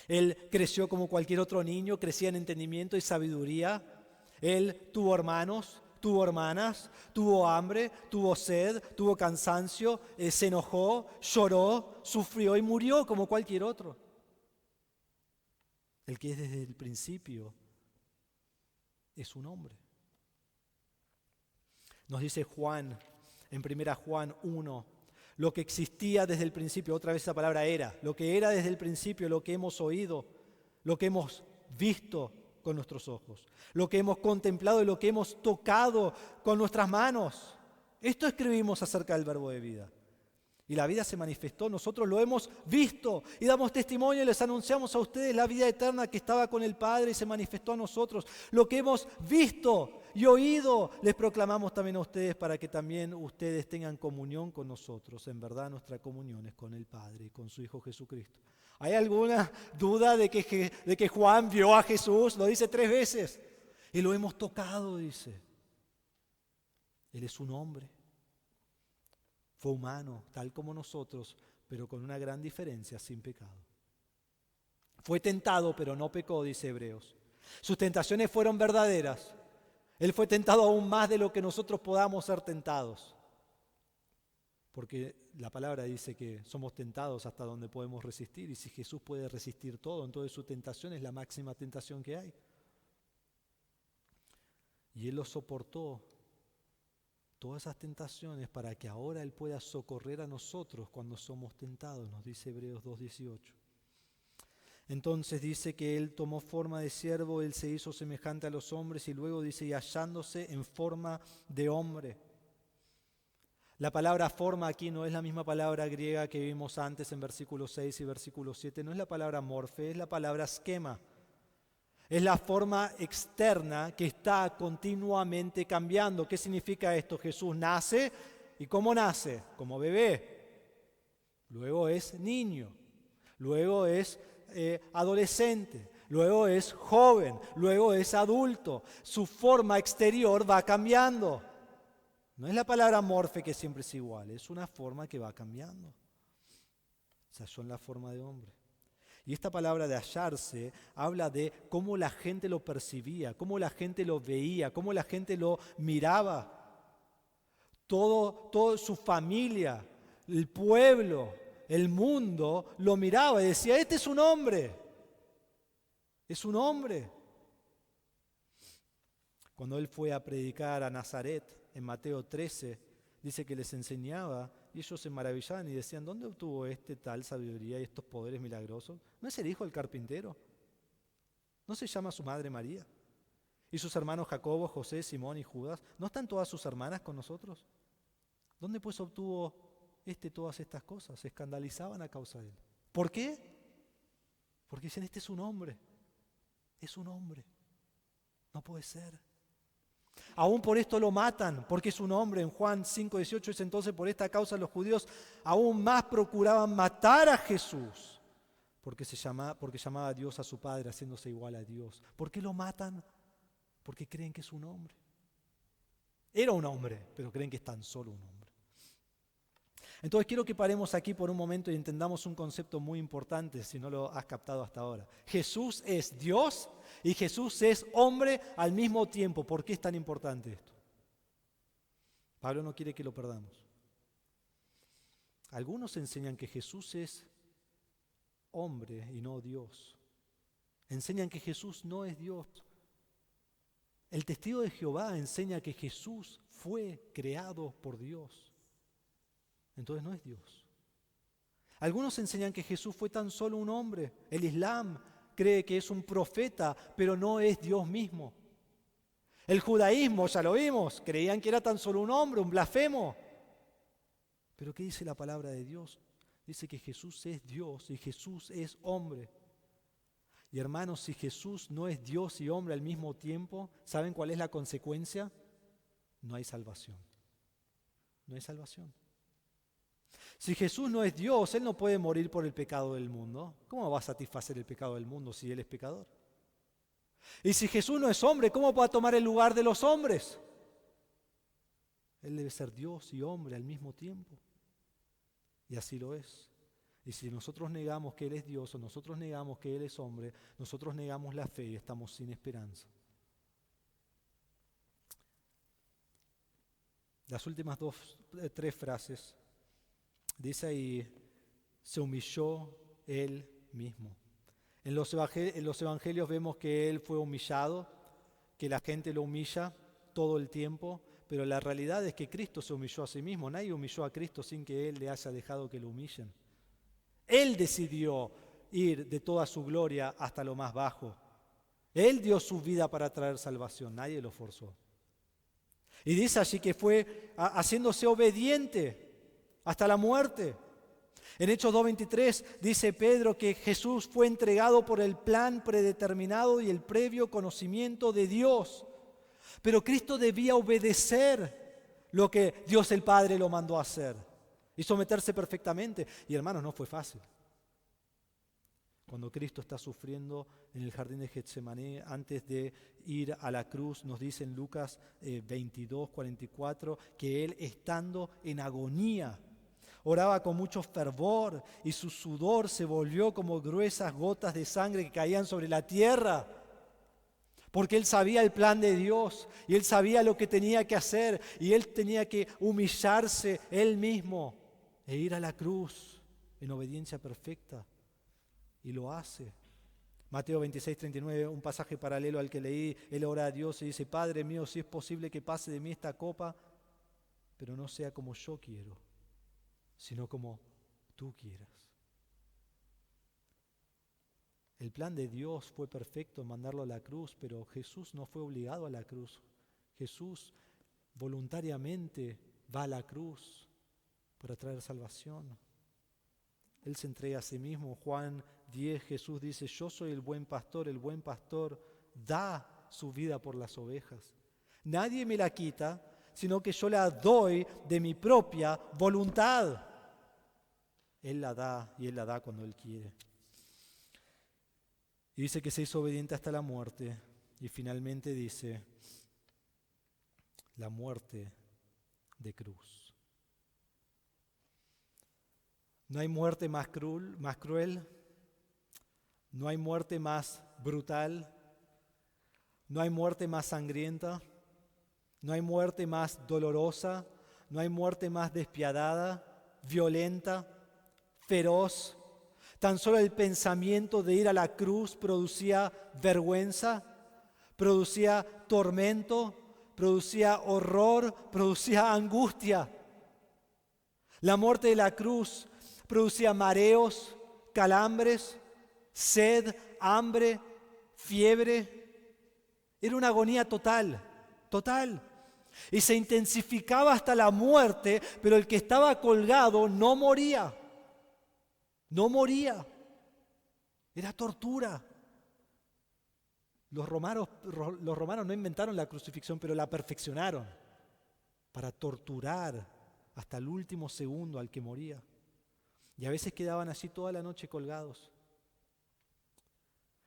Él creció como cualquier otro niño, crecía en entendimiento y sabiduría, Él tuvo hermanos, tuvo hermanas, tuvo hambre, tuvo sed, tuvo cansancio, se enojó, lloró, sufrió y murió como cualquier otro. El que es desde el principio es un hombre. Nos dice Juan, en 1 Juan 1, lo que existía desde el principio, otra vez esa palabra era, lo que era desde el principio, lo que hemos oído, lo que hemos visto con nuestros ojos, lo que hemos contemplado y lo que hemos tocado con nuestras manos. Esto escribimos acerca del Verbo de vida. Y la vida se manifestó, nosotros lo hemos visto y damos testimonio y les anunciamos a ustedes la vida eterna que estaba con el Padre y se manifestó a nosotros. Lo que hemos visto y oído les proclamamos también a ustedes para que también ustedes tengan comunión con nosotros. En verdad nuestra comunión es con el Padre y con su Hijo Jesucristo. ¿Hay alguna duda de que Juan vio a Jesús? Lo dice 3 veces. Y lo hemos tocado, dice. Él es un hombre. Fue humano, tal como nosotros, pero con una gran diferencia, sin pecado. Fue tentado, pero no pecó, dice Hebreos. Sus tentaciones fueron verdaderas. Él fue tentado aún más de lo que nosotros podamos ser tentados. Porque la palabra dice que somos tentados hasta donde podemos resistir. Y si Jesús puede resistir todo, entonces su tentación es la máxima tentación que hay. Y Él lo soportó, todas esas tentaciones, para que ahora Él pueda socorrer a nosotros cuando somos tentados, nos dice Hebreos 2:18. Entonces dice que Él tomó forma de siervo, Él se hizo semejante a los hombres y luego dice, y hallándose en forma de hombre. La palabra forma aquí no es la misma palabra griega que vimos antes en versículo 6 y versículo 7, no es la palabra morfe, es la palabra esquema. Es la forma externa que está continuamente cambiando. ¿Qué significa esto? Jesús nace, ¿y cómo nace? Como bebé. Luego es niño. Luego es adolescente. Luego es joven. Luego es adulto. Su forma exterior va cambiando. No es la palabra morfe que siempre es igual. Es una forma que va cambiando. O sea, son la forma de hombre. Y esta palabra de hallarse habla de cómo la gente lo percibía, cómo la gente lo veía, cómo la gente lo miraba. Todo su familia, el pueblo, el mundo lo miraba y decía, este es un hombre. Es un hombre. Cuando Él fue a predicar a Nazaret, en Mateo 13, dice que les enseñaba y ellos se maravillaban y decían, ¿dónde obtuvo tal sabiduría y estos poderes milagrosos? ¿No es el hijo del carpintero? ¿No se llama su madre María? ¿Y sus hermanos Jacobo, José, Simón y Judas? ¿No están todas sus hermanas con nosotros? ¿Dónde pues obtuvo todas estas cosas? Se escandalizaban a causa de él. ¿Por qué? Porque dicen, este es un hombre. Es un hombre. No puede ser. Aún por esto lo matan, porque es un hombre. En Juan 5:18 dice, entonces por esta causa los judíos aún más procuraban matar a Jesús, porque llamaba a Dios a su Padre, haciéndose igual a Dios. ¿Por qué lo matan? Porque creen que es un hombre. Era un hombre, pero creen que es tan solo un hombre. Entonces quiero que paremos aquí por un momento y entendamos un concepto muy importante, si no lo has captado hasta ahora. Jesús es Dios y Jesús es hombre al mismo tiempo. ¿Por qué es tan importante esto? Pablo no quiere que lo perdamos. Algunos enseñan que Jesús es hombre y no Dios. Enseñan que Jesús no es Dios. El testigo de Jehová enseña que Jesús fue creado por Dios. Entonces no es Dios. Algunos enseñan que Jesús fue tan solo un hombre. El Islam cree que es un profeta, pero no es Dios mismo. El judaísmo, ya lo vimos, creían que era tan solo un hombre, un blasfemo. Pero ¿qué dice la palabra de Dios? Dice que Jesús es Dios y Jesús es hombre. Y hermanos, si Jesús no es Dios y hombre al mismo tiempo, ¿saben cuál es la consecuencia? No hay salvación. No hay salvación. Si Jesús no es Dios, Él no puede morir por el pecado del mundo. ¿Cómo va a satisfacer el pecado del mundo si Él es pecador? Y si Jesús no es hombre, ¿cómo va a tomar el lugar de los hombres? Él debe ser Dios y hombre al mismo tiempo. Y así lo es. Y si nosotros negamos que Él es Dios o nosotros negamos que Él es hombre, nosotros negamos la fe y estamos sin esperanza. Las últimas tres frases. Dice ahí, se humilló Él mismo. En los evangelios vemos que Él fue humillado, que la gente lo humilla todo el tiempo, pero la realidad es que Cristo se humilló a sí mismo. Nadie humilló a Cristo sin que Él le haya dejado que lo humillen. Él decidió ir de toda su gloria hasta lo más bajo. Él dio su vida para traer salvación, nadie lo forzó. Y dice allí que fue haciéndose obediente hasta la muerte. En Hechos 2:23 dice Pedro que Jesús fue entregado por el plan predeterminado y el previo conocimiento de Dios. Pero Cristo debía obedecer lo que Dios el Padre lo mandó a hacer y someterse perfectamente. Y hermanos, no fue fácil. Cuando Cristo está sufriendo en el jardín de Getsemaní, antes de ir a la cruz, nos dice en Lucas 22:44 que Él, estando en agonía, oraba con mucho fervor y su sudor se volvió como gruesas gotas de sangre que caían sobre la tierra. Porque Él sabía el plan de Dios y Él sabía lo que tenía que hacer y Él tenía que humillarse Él mismo e ir a la cruz en obediencia perfecta. Y lo hace. Mateo 26:39, un pasaje paralelo al que leí, Él ora a Dios y dice, Padre mío, si es posible que pase de mí esta copa, pero no sea como yo quiero, sino como tú quieras. El plan de Dios fue perfecto en mandarlo a la cruz, pero Jesús no fue obligado a la cruz. Jesús voluntariamente va a la cruz para traer salvación. Él se entrega a sí mismo. Juan 10, Jesús dice, yo soy el buen pastor da su vida por las ovejas. Nadie me la quita, sino que yo la doy de mi propia voluntad. Él la da y Él la da cuando Él quiere. Y dice que se hizo obediente hasta la muerte. Y finalmente dice, la muerte de cruz. No hay muerte más cruel, no hay muerte más brutal, no hay muerte más sangrienta, no hay muerte más dolorosa, no hay muerte más despiadada, violenta, feroz. Tan solo el pensamiento de ir a la cruz producía vergüenza, producía tormento, producía horror, producía angustia. La muerte de la cruz producía mareos, calambres, sed, hambre, fiebre. Era una agonía total. Y se intensificaba hasta la muerte, pero el que estaba colgado no moría. No moría. Era tortura. Los romanos no inventaron la crucifixión, pero la perfeccionaron para torturar hasta el último segundo al que moría. Y a veces quedaban allí toda la noche colgados.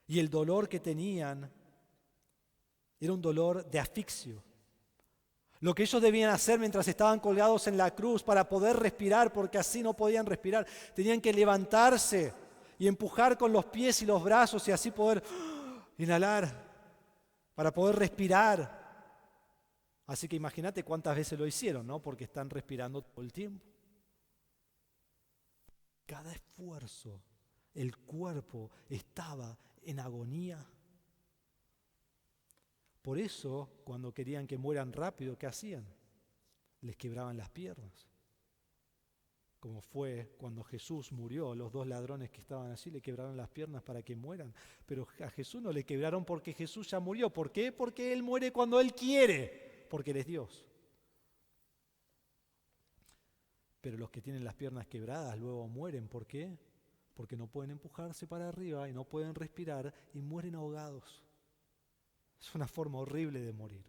Y el dolor que tenían era un dolor de asfixio. Lo que ellos debían hacer mientras estaban colgados en la cruz para poder respirar, porque así no podían respirar, tenían que levantarse y empujar con los pies y los brazos y así poder inhalar, para poder respirar. Así que imagínate cuántas veces lo hicieron, ¿no? Porque están respirando todo el tiempo. Cada esfuerzo, el cuerpo estaba en agonía. Por eso, cuando querían que mueran rápido, ¿qué hacían? Les quebraban las piernas. Como fue cuando Jesús murió, los 2 ladrones que estaban allí le quebraron las piernas para que mueran. Pero a Jesús no le quebraron porque Jesús ya murió. ¿Por qué? Porque Él muere cuando Él quiere, porque Él es Dios. Pero los que tienen las piernas quebradas luego mueren. ¿Por qué? Porque no pueden empujarse para arriba y no pueden respirar y mueren ahogados. Es una forma horrible de morir.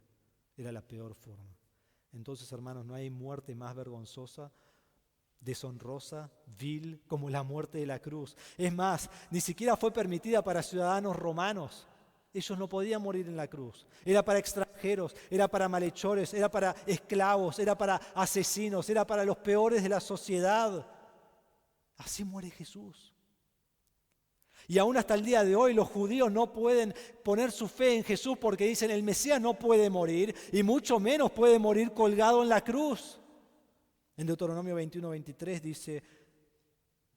Era la peor forma. Entonces, hermanos, no hay muerte más vergonzosa, deshonrosa, vil, como la muerte de la cruz. Es más, ni siquiera fue permitida para ciudadanos romanos. Ellos no podían morir en la cruz. Era para extranjeros, era para malhechores, era para esclavos, era para asesinos, era para los peores de la sociedad. Así muere Jesús. Y aún hasta el día de hoy los judíos no pueden poner su fe en Jesús porque dicen el Mesías no puede morir y mucho menos puede morir colgado en la cruz. En Deuteronomio 21:23 dice,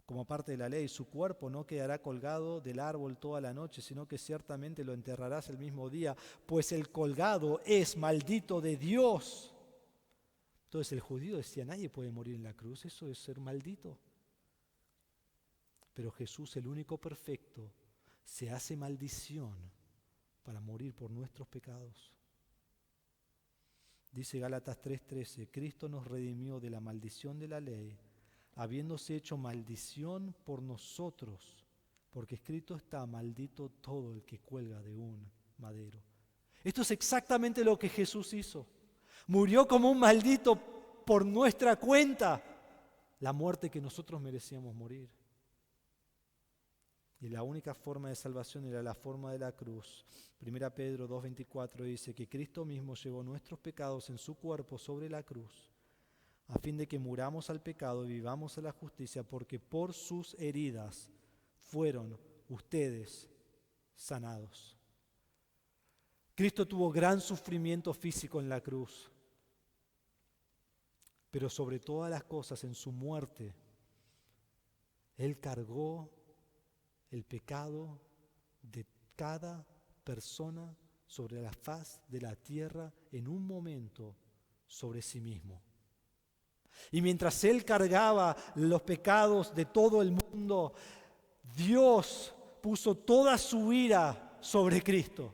como parte de la ley, su cuerpo no quedará colgado del árbol toda la noche, sino que ciertamente lo enterrarás el mismo día, pues el colgado es maldito de Dios. Entonces el judío decía, nadie puede morir en la cruz, eso es ser maldito. Pero Jesús, el único perfecto, se hace maldición para morir por nuestros pecados. Dice Gálatas 3:13, Cristo nos redimió de la maldición de la ley, habiéndose hecho maldición por nosotros, porque escrito está, maldito todo el que cuelga de un madero. Esto es exactamente lo que Jesús hizo. Murió como un maldito por nuestra cuenta, la muerte que nosotros merecíamos morir. Y la única forma de salvación era la forma de la cruz. 1 Pedro 2:24 dice que Cristo mismo llevó nuestros pecados en su cuerpo sobre la cruz, a fin de que muramos al pecado y vivamos a la justicia, porque por sus heridas fueron ustedes sanados. Cristo tuvo gran sufrimiento físico en la cruz, pero sobre todas las cosas en su muerte, Él cargó el pecado de cada persona sobre la faz de la tierra en un momento sobre sí mismo. Y mientras Él cargaba los pecados de todo el mundo, Dios puso toda su ira sobre Cristo,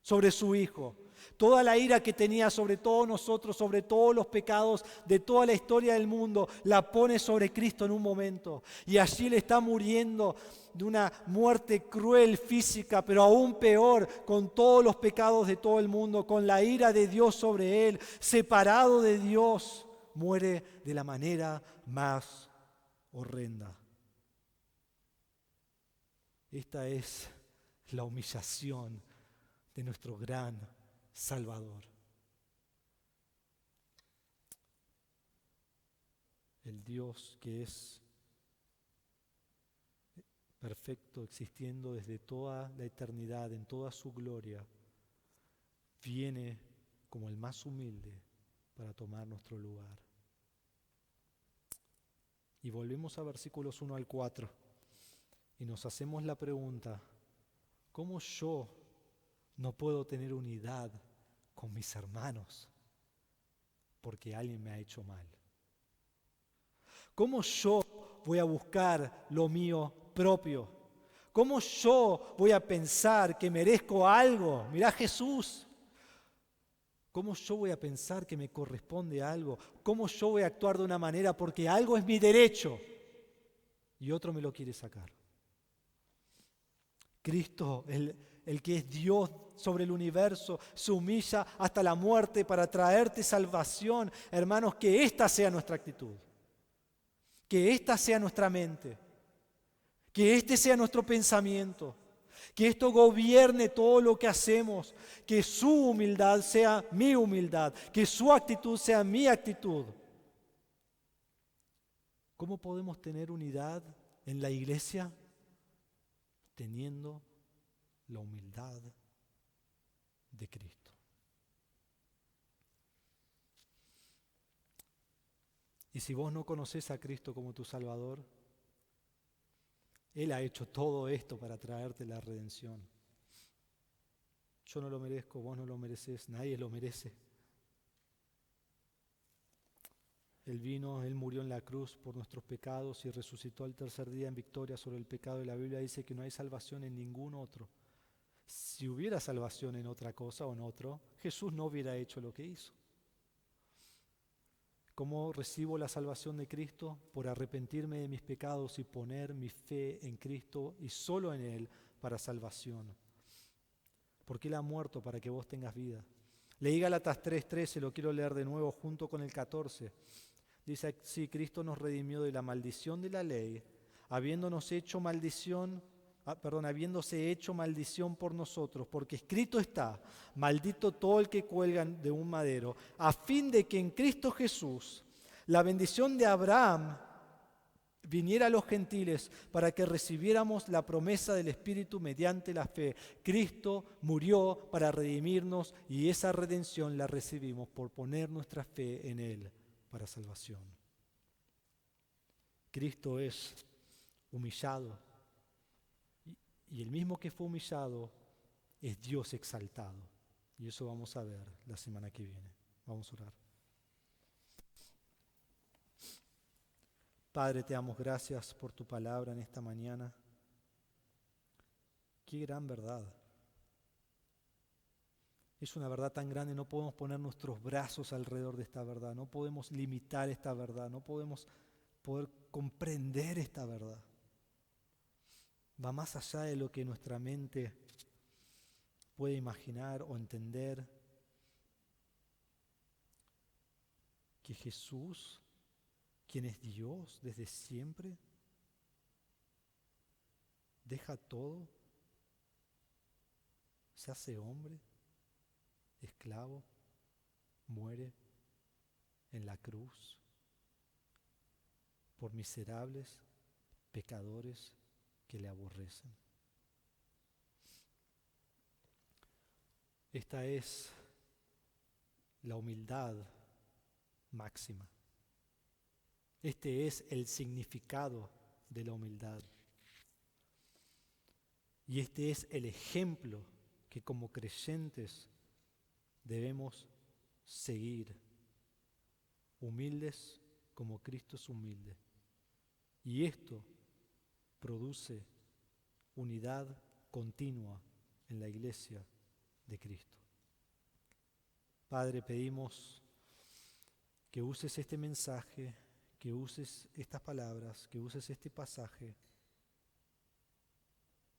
sobre su Hijo. Toda la ira que tenía sobre todos nosotros, sobre todos los pecados de toda la historia del mundo, la pone sobre Cristo en un momento. Y allí Él está muriendo de una muerte cruel física, pero aún peor, con todos los pecados de todo el mundo, con la ira de Dios sobre Él, separado de Dios, muere de la manera más horrenda. Esta es la humillación de nuestro gran Salvador. El Dios que es perfecto, existiendo desde toda la eternidad, en toda su gloria, viene como el más humilde para tomar nuestro lugar. Y volvemos a versículos 1 al 4 y nos hacemos la pregunta, ¿cómo yo no puedo tener unidad con mis hermanos porque alguien me ha hecho mal? ¿Cómo yo voy a buscar lo mío propio? ¿Cómo yo voy a pensar que merezco algo? Mirá Jesús. ¿Cómo yo voy a pensar que me corresponde algo? ¿Cómo yo voy a actuar de una manera porque algo es mi derecho y otro me lo quiere sacar? Cristo, el que es Dios sobre el universo, se humilla hasta la muerte para traerte salvación. Hermanos, que esta sea nuestra actitud, que esta sea nuestra mente, que este sea nuestro pensamiento. Que esto gobierne todo lo que hacemos, que su humildad sea mi humildad, que su actitud sea mi actitud. ¿Cómo podemos tener unidad en la iglesia? Teniendo la humildad de Cristo. Y si vos no conocés a Cristo como tu Salvador, Él ha hecho todo esto para traerte la redención. Yo no lo merezco, vos no lo merecés, nadie lo merece. Él vino, Él murió en la cruz por nuestros pecados y resucitó al tercer día en victoria sobre el pecado. Y la Biblia dice que no hay salvación en ningún otro. Si hubiera salvación en otra cosa o en otro, Jesús no hubiera hecho lo que hizo. ¿Cómo recibo la salvación de Cristo? Por arrepentirme de mis pecados y poner mi fe en Cristo y solo en Él para salvación. Porque Él ha muerto para que vos tengas vida. Leí Gálatas 3:13, lo quiero leer de nuevo junto con el 14. Dice, sí, Cristo nos redimió de la maldición de la ley, habiéndose hecho maldición por nosotros, porque escrito está, maldito todo el que cuelga de un madero, a fin de que en Cristo Jesús la bendición de Abraham viniera a los gentiles para que recibiéramos la promesa del Espíritu mediante la fe. Cristo murió para redimirnos y esa redención la recibimos por poner nuestra fe en Él para salvación. Cristo es humillado y el mismo que fue humillado es Dios exaltado. Y eso vamos a ver la semana que viene. Vamos a orar. Padre, te damos gracias por tu palabra en esta mañana. Qué gran verdad. Es una verdad tan grande, no podemos poner nuestros brazos alrededor de esta verdad, no podemos limitar esta verdad, no podemos poder comprender esta verdad. Va más allá de lo que nuestra mente puede imaginar o entender. Que Jesús, quien es Dios desde siempre, deja todo, se hace hombre, esclavo, muere en la cruz por miserables pecadores que le aborrecen. Esta es la humildad máxima. Este es el significado de la humildad. Y este es el ejemplo que como creyentes debemos seguir. Humildes como Cristo es humilde. Y esto produce unidad continua en la iglesia de Cristo. Padre, pedimos que uses este mensaje, que uses estas palabras, que uses este pasaje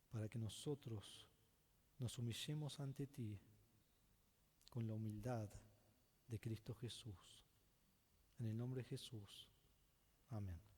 para que nosotros nos humillemos ante ti con la humildad de Cristo Jesús. En el nombre de Jesús. Amén.